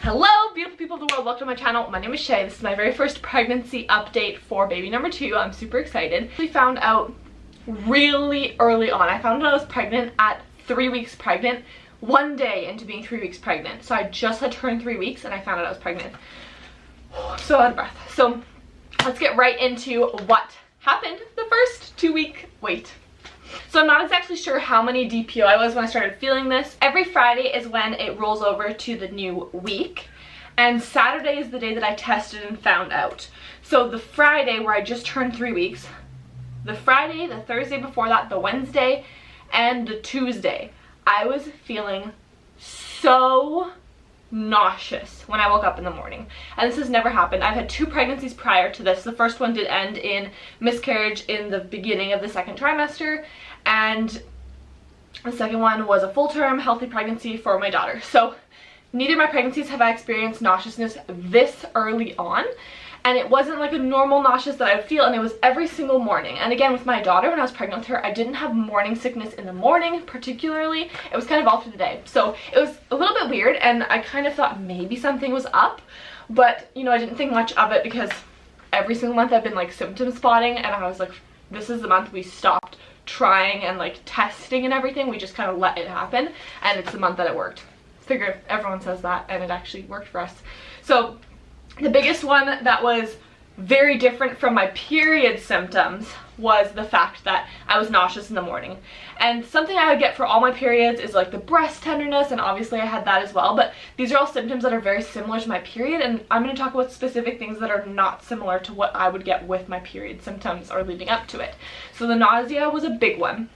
Hello beautiful people of the world, welcome to my channel. My name is Shay. This is my very first pregnancy update for baby number 2. I'm super excited. We found out really early on. I found out I was pregnant at 3 weeks pregnant, one day into being 3 weeks pregnant. So I just had turned 3 weeks and I found out I was pregnant. So out of breath. So let's get right into what happened the first 2 week wait. So I'm not exactly sure how many DPO I was when I started feeling this. Every Friday is when it rolls over to the new week, and Saturday is the day that I tested and found out. So the Friday where I just turned 3 weeks, the Friday, the Thursday before that, the Wednesday, and the Tuesday, I was feeling so nauseous when I woke up in the morning. And this has never happened. I've had 2 pregnancies prior to this. The first one did end in miscarriage in the beginning of the second trimester, and the second one was a full-term healthy pregnancy for my daughter. So neither of my pregnancies have I experienced nauseousness this early on, and it wasn't like a normal nauseous that I would feel, and it was every single morning. And again, with my daughter, when I was pregnant with her, I didn't have morning sickness in the morning particularly. It was kind of all through the day. So it was a little bit weird, and I kind of thought maybe something was up, but you know, I didn't think much of it because every single month I've been like symptom spotting, and I was like, this is the month we stopped trying and like testing and everything. We just kind of let it happen, and it's the month that it worked. Figure everyone says that, and it actually worked for us. So the biggest one that was very different from my period symptoms was the fact that I was nauseous in the morning. And something I would get for all my periods is like the breast tenderness, and obviously I had that as well, but these are all symptoms that are very similar to my period, and I'm going to talk about specific things that are not similar to what I would get with my period symptoms or leading up to it. So the nausea was a big one.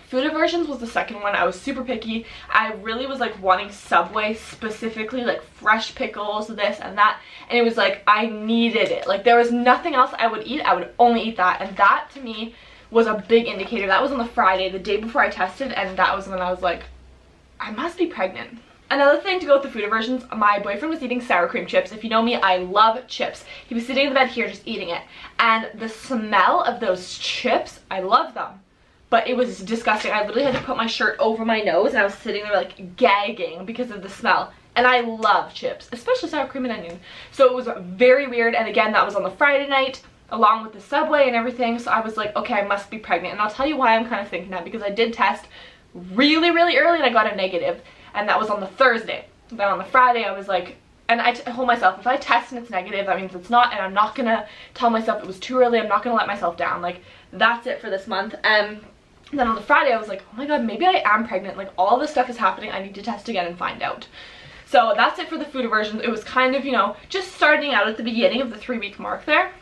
Food aversions was the second one. I was super picky. I really was like wanting Subway, specifically like fresh pickles, this and that, and it was like I needed it. Like there was nothing else I would eat. I would only eat that, and that to me was a big indicator. That was on the Friday, the day before I tested, and that was when I was like, I must be pregnant. Another thing to go with the food aversions, my boyfriend was eating sour cream chips. If you know me, I love chips. He was sitting in the bed here just eating it, and the smell of those chips, I love them, but it was disgusting. I literally had to put my shirt over my nose, and I was sitting there like gagging because of the smell. And I love chips, especially sour cream and onion. So it was very weird, and again, that was on the Friday night along with the Subway and everything. So I was like, okay, I must be pregnant. And I'll tell you why I'm kind of thinking that, because I did test really early and I got a negative, and that was on the Thursday. Then on the Friday I was like, and I told myself, if I test and it's negative, that means it's not, and I'm not gonna tell myself it was too early. I'm not gonna let myself down. Like, that's it for this month. And then on the Friday I was like, oh my god, maybe I am pregnant. Like, all this stuff is happening. I need to test again and find out. So that's it for the food aversions. It was kind of, you know, just starting out at the beginning of the 3 week mark there.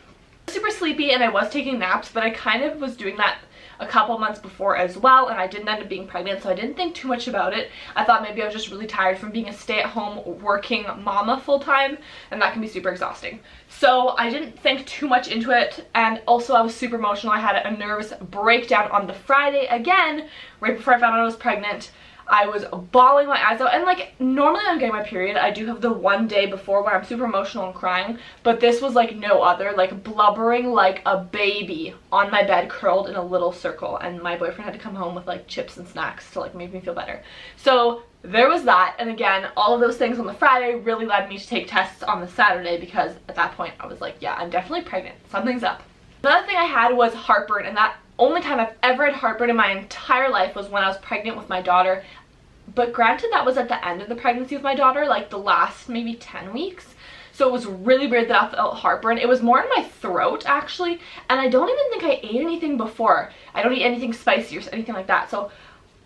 Super sleepy, and I was taking naps, but I kind of was doing that a couple months before as well, and I didn't end up being pregnant, so I didn't think too much about it. I thought maybe I was just really tired from being a stay-at-home working mama full-time, and that can be super exhausting. So I didn't think too much into it, and also I was super emotional. I had a nervous breakdown on the Friday again, right before I found out I was pregnant. I was bawling my eyes out, and like normally when I'm getting my period, I do have the one day before where I'm super emotional and crying, but this was like no other, like blubbering like a baby on my bed, curled in a little circle, and my boyfriend had to come home with like chips and snacks to like make me feel better. So there was that, and again, all of those things on the Friday really led me to take tests on the Saturday, because at that point I was like, yeah, I'm definitely pregnant, something's up. Another thing I had was heartburn, and that only time I've ever had heartburn in my entire life was when I was pregnant with my daughter. But granted, that was at the end of the pregnancy with my daughter, like the last maybe 10 weeks. So it was really weird that I felt heartburn. It was more in my throat actually, and I don't even think I ate anything before. I don't eat anything spicy or anything like that. So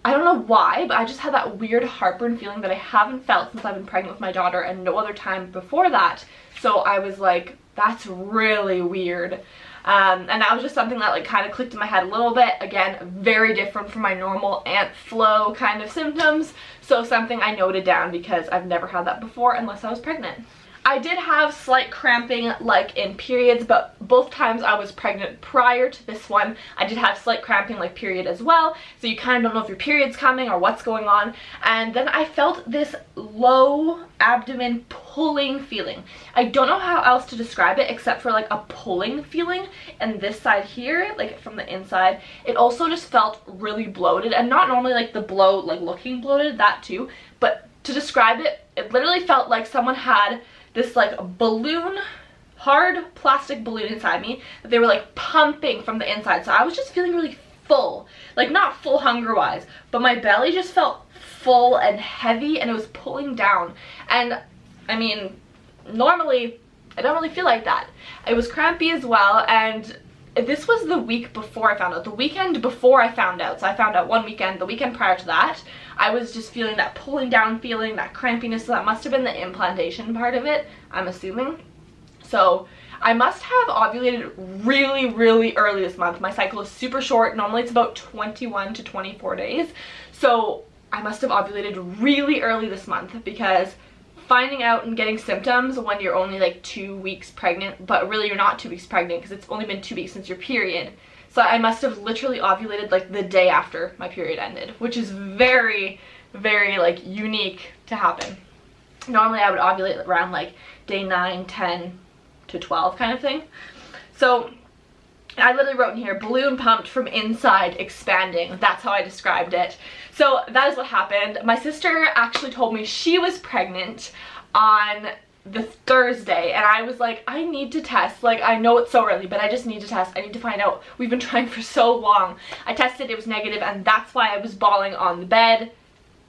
I don't know why, but I just had that weird heartburn feeling that I haven't felt since I've been pregnant with my daughter, and no other time before that. So I was like, that's really weird. And that was just something that like kind of clicked in my head a little bit. Again, very different from my normal ant flow kind of symptoms. So something I noted down because I've never had that before unless I was pregnant. I did have slight cramping like in periods, but both times I was pregnant prior to this one, I did have slight cramping like period as well. So you kind of don't know if your period's coming or what's going on. And then I felt this low abdomen pulling feeling. I don't know how else to describe it except for like a pulling feeling. And this side here, like from the inside, it also just felt really bloated, and not normally like the bloat, like looking bloated, that too, but to describe it, it literally felt like someone had this like balloon, hard plastic balloon inside me that they were like pumping from the inside. So I was just feeling really full, like not full hunger wise, but my belly just felt full and heavy and it was pulling down. And I mean, normally I don't really feel like that. It was crampy as well, and this was the week before I found out, the weekend before I found out. So I found out one weekend, the weekend prior to that, I was just feeling that pulling down feeling, that crampiness. So that must have been the implantation part of it, I'm assuming. So I must have ovulated really, really early this month. My cycle is super short. Normally it's about 21 to 24 days. So I must have ovulated really early this month, because finding out and getting symptoms when you're only like 2 weeks pregnant, but really you're not 2 weeks pregnant because it's only been 2 weeks since your period. So I must have literally ovulated like the day after my period ended, which is very, very like unique to happen. Normally I would ovulate around like day 9, 10 to 12 kind of thing. So I literally wrote in here, balloon pumped from inside expanding. That's how I described it. So that is what happened. My sister actually told me she was pregnant on the Thursday, and I was like, I need to test. Like, I know it's so early, but I just need to test. I need to find out. We've been trying for so long. I tested, it was negative, and that's why I was bawling on the bed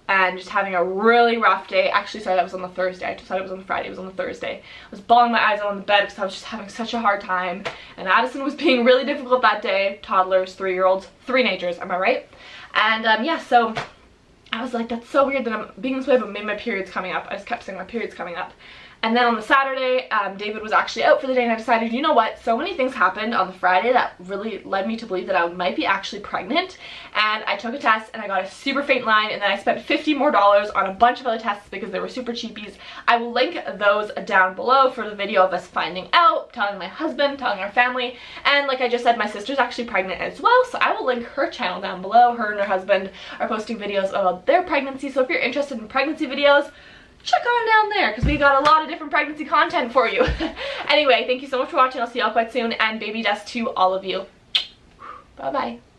and just having a really rough day. Actually, sorry, that was on the Thursday. I just thought it was on the Friday. It was on the Thursday. I was bawling my eyes out on the bed because I was just having such a hard time. And Addison was being really difficult that day. Toddlers, 3-year-olds, 3-nagers, am I right? And yeah, so I was like, that's so weird that I'm being this way, but maybe my period's coming up. I just kept saying my period's coming up. And then on the Saturday, David was actually out for the day, and I decided, you know what, so many things happened on the Friday that really led me to believe that I might be actually pregnant. And I took a test and I got a super faint line, and then I spent $50 more on a bunch of other tests because they were super cheapies. I will link those down below for the video of us finding out, telling my husband, telling our family. And like I just said, my sister's actually pregnant as well, so I will link her channel down below. Her and her husband are posting videos about their pregnancy, so if you're interested in pregnancy videos, check on down there because we got a lot of different pregnancy content for you. Anyway, thank you so much for watching. I'll see y'all quite soon, and baby dust to all of you. Bye bye.